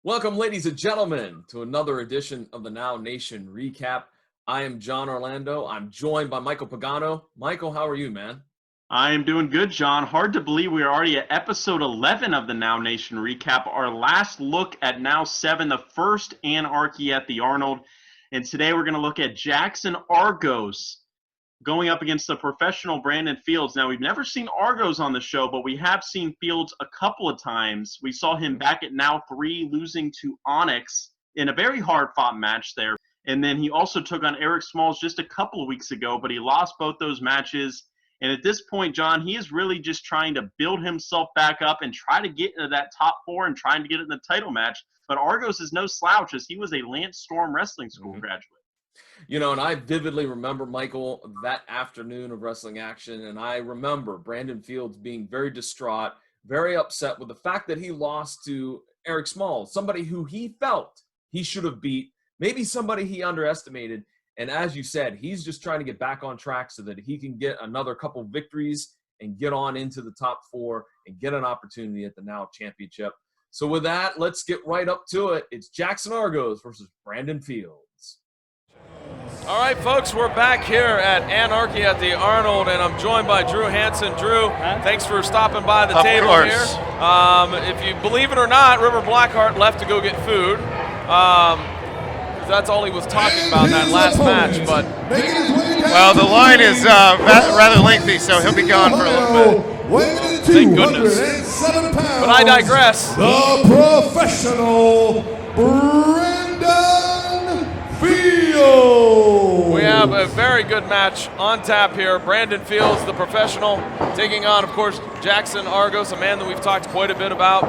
Welcome, ladies and gentlemen, to another edition of the Now Nation Recap. I am John Orlando. I'm joined by Michael Pagano. Michael, how are you, man? I am doing good, John. Hard to believe we are already at episode 11 of the Now Nation Recap, our last look at Now 7, the first Anarchy at the Arnold. And today we're going to look at JaXon Argos going up against the professional Brandon Fields. Now, we've never seen Argos on the show, but we have seen Fields a couple of times. We saw him back at Now 3 losing to Onyx in a very hard-fought match there. And then he also took on Eric Smalls just a couple of weeks ago, but he lost both those matches. And at this point, John, he is really just trying to build himself back up and try to get into that top four and trying to get in the title match. But Argos is no slouch, as he was a Lance Storm Wrestling School graduate. You know, and I vividly remember, Michael, that afternoon of wrestling action, and I remember Brandon Fields being very distraught, very upset with the fact that he lost to Eric Smalls, somebody who he felt he should have beat, maybe somebody he underestimated. And as you said, he's just trying to get back on track so that he can get another couple victories and get on into the top four and get an opportunity at the Now Championship. So with that, let's get right up to it. It's JaXon Argos versus Brandon Fields. All right, folks, we're back here at Anarchy at the Arnold, and I'm joined by Drew Hansen. Drew, thanks for stopping by the table here. If you believe it or not, River Blackheart left to go get food. That's all he was talking about in that last match. But well, the line is rather lengthy, so he'll be gone for a little bit. Thank goodness. But I digress. The professional Brandon Fields. We have a very good match on tap here. Brandon Fields, the professional, taking on, of course, JaXon Argos, a man that we've talked quite a bit about,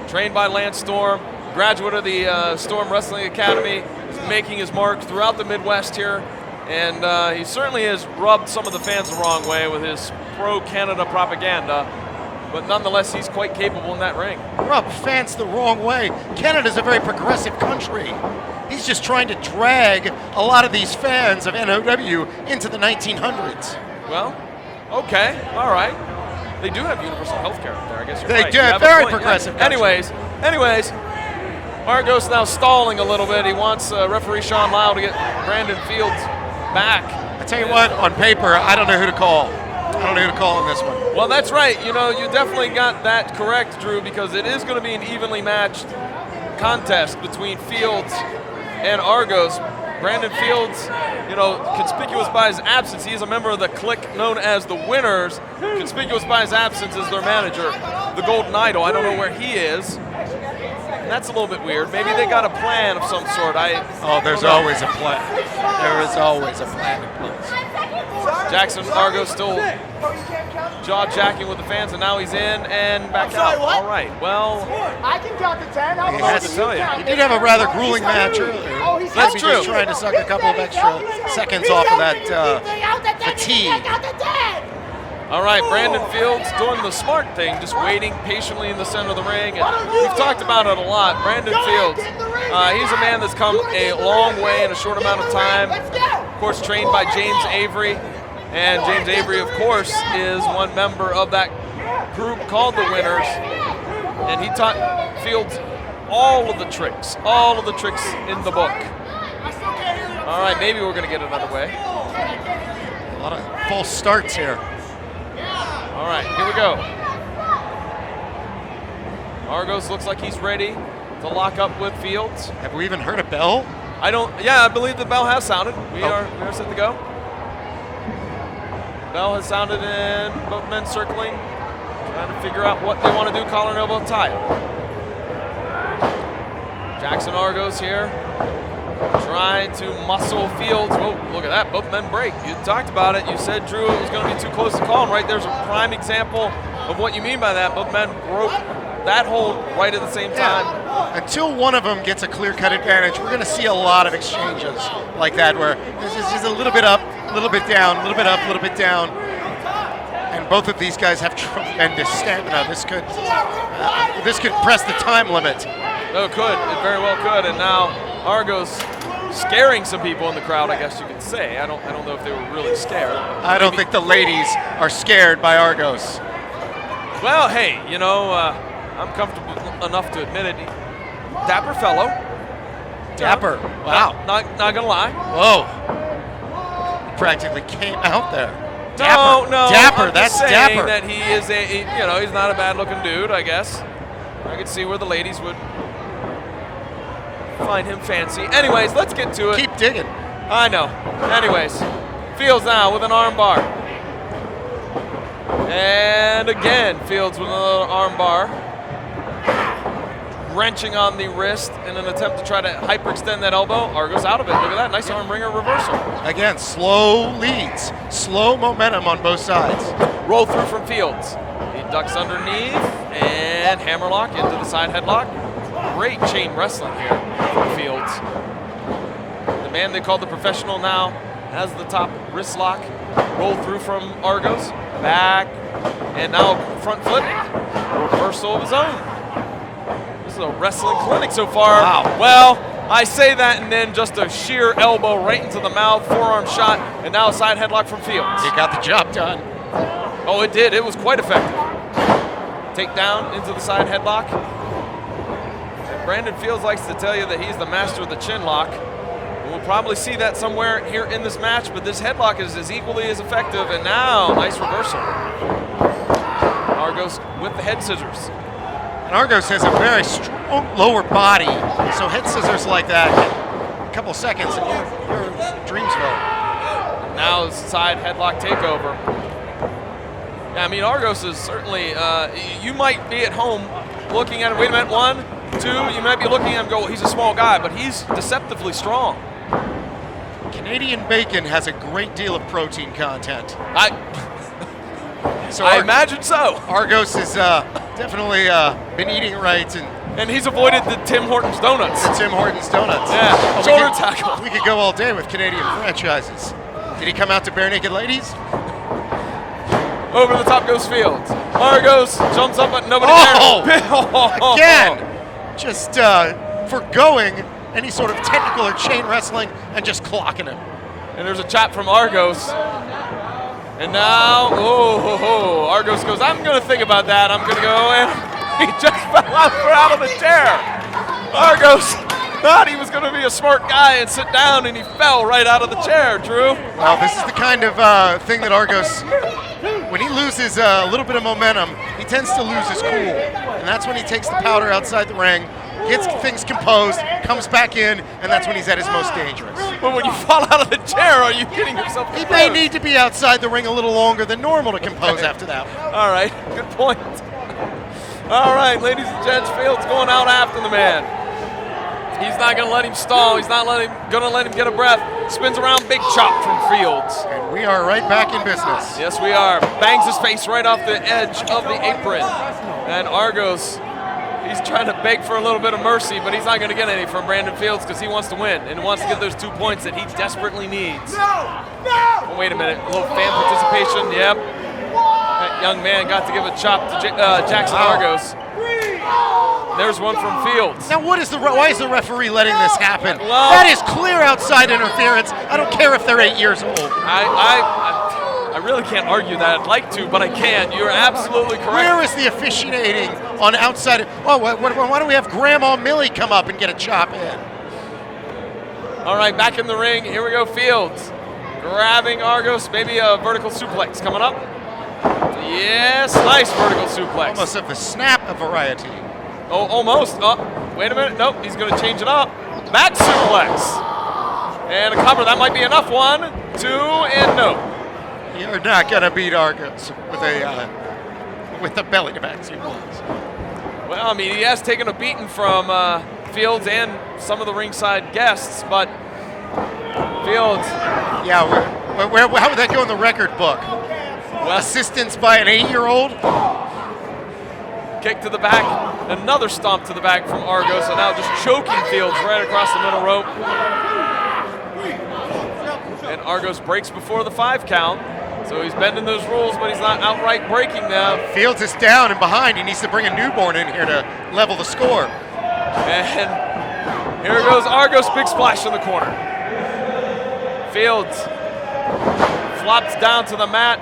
trained by Lance Storm, graduate of the Storm Wrestling Academy, making his mark throughout the Midwest here, and he certainly has rubbed some of the fans the wrong way with his pro-Canada propaganda, but nonetheless, he's quite capable in that ring. Rub fans the wrong way. Canada's a very progressive country. He's just trying to drag a lot of these fans of NOW into the 1900s. Well, okay, all right. They do have universal health care up there, I guess you're they right. do, very progressive country. Anyways, Argos now stalling a little bit. He wants referee Sean Lau to get Brandon Fields back. I tell you what, on paper, I don't know who to call. I don't know who to call in this one. Well, that's right. You know, you definitely got that correct, Drew, because it is going to be an evenly matched contest between Fields and Argos. Brandon Fields, you know, conspicuous by his absence. He is a member of the clique known as the Winners. Conspicuous by his absence is their manager, the Golden Idol. I don't know where he is. That's a little bit weird. Maybe they got a plan of some sort. There's always a plan. There is always a plan in place. JaXon Argos still jaw-jacking with the fans, and now he's in and back out. What? All right, well, I can count to 10. How hard about to tell you. He did have a rather grueling match earlier. That's Maybe true. Just trying to suck a couple of extra seconds off of that fatigue. All right, Brandon Fields doing the smart thing, just waiting patiently in the center of the ring. And we've talked about it a lot. Brandon Fields, he's a man that's come a long way in a short amount of time. Of course, trained by James Avery. And James Avery, of course, is one member of that group called the Winners. And he taught Fields all of the tricks in the book. All right, maybe we're going to get another way. A lot of false starts here. All right, here we go. Argos looks like he's ready to lock up with Fields. Have we even heard a bell? I believe the bell has sounded. We are set to go. Bell has sounded and both men circling, trying to figure out what they want to do, collar and elbow tie. JaXon Argos here, trying to muscle Fields. Whoa, look at that, both men break. You talked about it. You said, Drew, it was going to be too close to call, and right there's a prime example of what you mean by that. Both men broke that hold right at the same time. Yeah. Until one of them gets a clear-cut advantage, we're going to see a lot of exchanges like that where this is just a little bit up, a little bit down, a little bit up, a little bit down. And both of these guys have tremendous stamina. This could press the time limit. No, it could. It very well could. And now Argos scaring some people in the crowd, I guess you could say. I don't know if they were really scared. I don't think the ladies are scared by Argos. Well, hey, you know, I'm comfortable enough to admit it. dapper fellow. Dapper. Wow. Not gonna lie. Whoa. He practically came out there. No, Dapper. no. Dapper. I'm That's just saying dapper. that he is he's not a bad-looking dude, I guess. I could see where the ladies would find him fancy. Anyways, let's get to it. Keep digging. I know. Anyways, Fields now with an arm bar. And again, Fields with another arm bar. Wrenching on the wrist in an attempt to try to hyperextend that elbow. Argos out of it. Look at that. Nice arm ringer reversal. Again, slow leads. Slow momentum on both sides. Roll through from Fields. He ducks underneath and hammerlock into the side headlock. Great chain wrestling here from Fields. The man they call the professional now has the top wrist lock. Roll through from Argos. Back. And now front flip. Reversal of his own. This is a wrestling clinic so far. Wow. Well, I say that and then just a sheer elbow right into the mouth, forearm shot, and now a side headlock from Fields. He got the job done. Oh, it did. It was quite effective. Takedown into the side headlock. And Brandon Fields likes to tell you that he's the master of the chin lock. And we'll probably see that somewhere here in this match, but this headlock is as equally as effective. And now, nice reversal. Argos with the head scissors. And Argos has a very strong lower body, so head scissors like that, a couple seconds, and you're Dreamsville. Now side headlock takeover. Yeah, I mean, Argos is certainly, you might be at home looking at him, wait a minute, 1, 2, you might be looking at him and go, well, he's a small guy, but he's deceptively strong. Canadian bacon has a great deal of protein content. So I imagine so. Argos has definitely been eating right, And he's avoided the Tim Hortons donuts. the Tim Hortons donuts. Yeah, Oh, shoulder tackle. We could go all day with Canadian franchises. Did he come out to bare naked ladies? Over the top goes Fields. Argos jumps up, but nobody there. Again, just forgoing any sort of technical or chain wrestling and just clocking him. And there's a chop from Argos. And now, Argos goes, I'm going to think about that. I'm going to go, and he just fell out of the chair. Argos thought he was going to be a smart guy and sit down, and he fell right out of the chair, Drew. Well, this is the kind of thing that Argos, when he loses a little bit of momentum, he tends to lose his cool. And that's when he takes the powder outside the ring, gets things composed, comes back in, and that's when he's at his most dangerous. But when you fall out of the chair, are you getting yourself He may need to be outside the ring a little longer than normal to compose after that. All right, good point. All right, ladies and gents, Fields going out after the man. He's not going to let him stall. He's not going to let him get a breath. Spins around, big chop from Fields. And we are right back in business. Yes, we are. Bangs his face right off the edge of the apron. And Argos, he's trying to beg for a little bit of mercy, but he's not going to get any from Brandon Fields because he wants to win and wants to get those 2 points that he desperately needs. Oh, wait a minute. A little fan participation. Yep. That young man got to give a chop to JaXon Argos. There's one from Fields. Now, why is the referee letting this happen? Well, that is clear outside interference. I don't care if they're 8 years old. I really can't argue that. I'd like to, but I can't. You're absolutely correct. Where is the officiating on outside? Oh, why don't we have Grandma Millie come up and get a chop in? All right, back in the ring. Here we go, Fields. Grabbing Argos, maybe a vertical suplex coming up. Yes, nice vertical suplex. Almost of a snap variety. Oh, almost. Oh, wait a minute. Nope, he's going to change it up. Back suplex. And a cover. That might be enough. 1, 2, and no. You're not going to beat Argos with a belly to back suplex. Well, I mean, he has taken a beating from Fields and some of the ringside guests, but Fields. Yeah, how would that go in the record book? Well, assistance by an 8-year-old. Kick to the back, another stomp to the back from Argos, and now just choking Fields right across the middle rope. And Argos breaks before the 5 count, so he's bending those rules, but he's not outright breaking them. Fields is down and behind. He needs to bring a newborn in here to level the score. And here goes Argos, big splash in the corner. Fields flops down to the mat.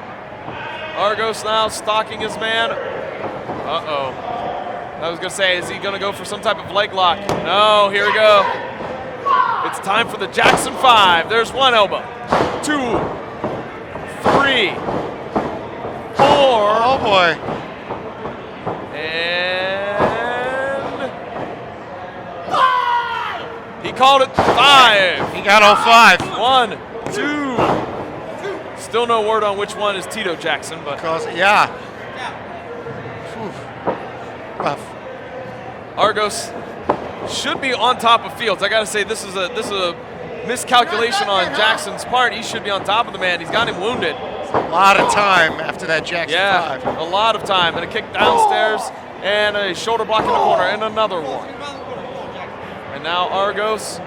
Argos now stalking his man. Uh-oh. I was going to say, is he going to go for some type of leg lock? No, here we go. It's time for the JaXon 5. There's 1 elbow, 2, 3, 4. Oh boy. And he called it 5. He got all 5. 1, 2. Still no word on which one is Tito Jackson, but Yeah. Whew. Rough. Argos should be on top of Fields. I got to say, this is a miscalculation on Jackson's part. He should be on top of the man. He's got him wounded. A lot of time after that JaXon 5. A lot of time. And a kick downstairs and a shoulder block in the corner and another one. And now Argos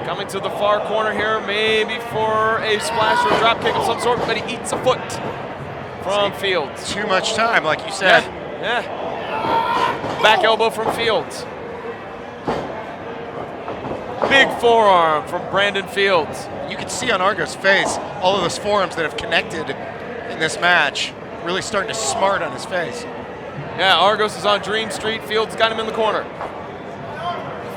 coming to the far corner here, maybe for a splash or a drop kick of some sort, but he eats a foot from Fields. Too much time, like you said. Yeah. Back elbow from Fields. Big forearm from Brandon Fields. You can see on Argos' face all of those forearms that have connected in this match, really starting to smart on his face. Yeah, Argos is on Dream Street. Fields got him in the corner.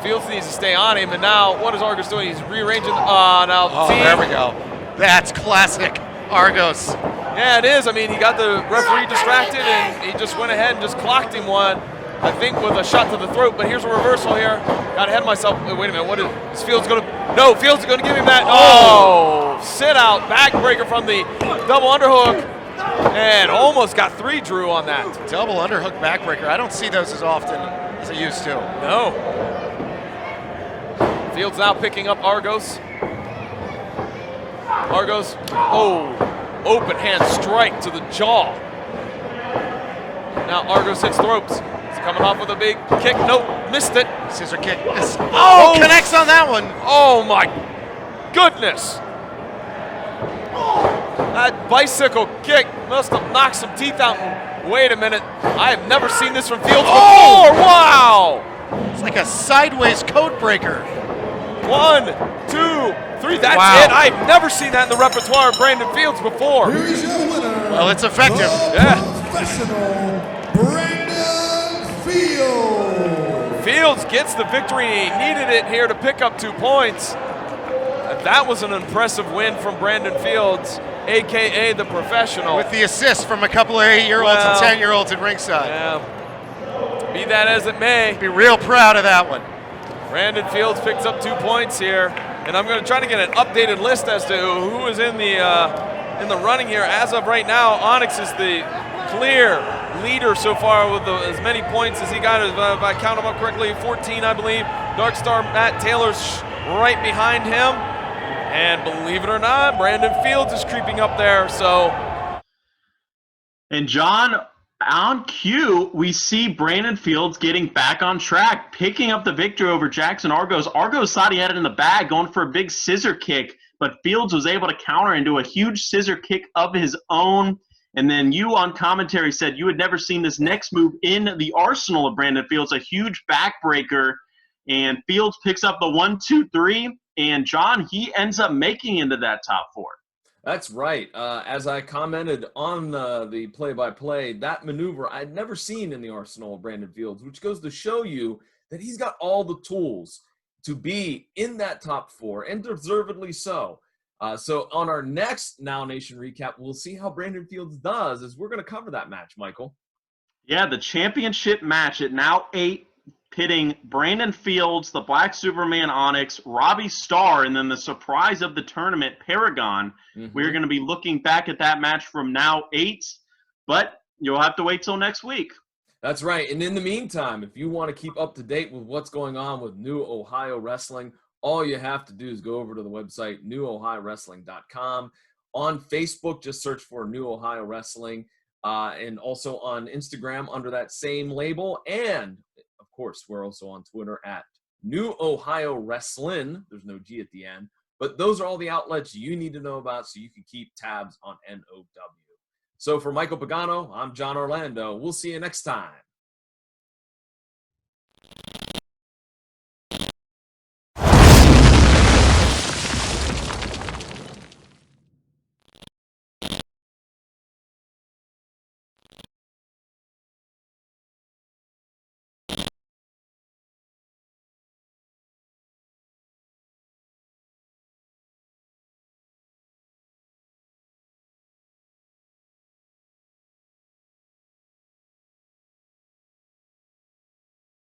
Fields needs to stay on him, and now what is Argos doing? He's rearranging. There we go. That's classic Argos. Yeah, it is. I mean, he got the referee distracted, and he just went ahead and just clocked him one, I think, with a shot to the throat. But here's a reversal here. Got ahead of myself. Wait a minute. What is Fields going to? No, Fields is going to give him that. Oh, sit out backbreaker from the double underhook, and almost got 3, Drew, on that. Double underhook backbreaker. I don't see those as often as I used to. No. Fields now picking up Argos. Argos, open hand strike to the jaw. Now Argos hits the ropes. He's coming off with a big kick. Nope, missed it. Scissor kick. Oh, connects on that one. Oh my goodness. That bicycle kick must have knocked some teeth out. Wait a minute. I have never seen this from Fields before. Wow. It's like a sideways code breaker. 1, 2, 3. That's it. I've never seen that in the repertoire of Brandon Fields before. Here is your winner. Well, it's effective. Professional Brandon Fields. Fields gets the victory. He needed it here to pick up 2 points. That was an impressive win from Brandon Fields, a.k.a. the professional. With the assist from a couple of 8-year-olds and 10-year-olds at ringside. Yeah. Be that as it may. Be real proud of that one. Brandon Fields picks up 2 points here, and I'm going to try to get an updated list as to who is in the running here. As of right now, Onyx is the clear leader so far with as many points as he got. If I count them up correctly, 14, I believe. Dark Star Matt Taylor's right behind him, and believe it or not, Brandon Fields is creeping up there. So, and John, on cue, we see Brandon Fields getting back on track, picking up the victory over JaXon Argos. Argos thought he had it in the bag, going for a big scissor kick, but Fields was able to counter into a huge scissor kick of his own. And then you on commentary said you had never seen this next move in the arsenal of Brandon Fields, a huge backbreaker. And Fields picks up the 1, 2, 3. And John, he ends up making into that top 4. That's right. As I commented on the play-by-play, that maneuver I'd never seen in the arsenal of Brandon Fields, which goes to show you that he's got all the tools to be in that top 4, and deservedly so. So on our next Now Nation recap, we'll see how Brandon Fields does, as we're going to cover that match, Michael. Yeah, the championship match at Now 8, pitting Brandon Fields, the Black Superman Onyx, Robbie Starr, and then the surprise of the tournament, Paragon. We're going to be looking back at that match from Now 8, but you'll have to wait till next week. That's right. And in the meantime, if you want to keep up to date with what's going on with New Ohio Wrestling, all you have to do is go over to the website, newohiowrestling.com. On Facebook, just search for New Ohio Wrestling, and also on Instagram under that same label. And of course, we're also on Twitter at New Ohio Wrestling. There's no G at the end. But those are all the outlets you need to know about so you can keep tabs on NOW. So for Michael Pagano, I'm John Orlando. We'll see you next time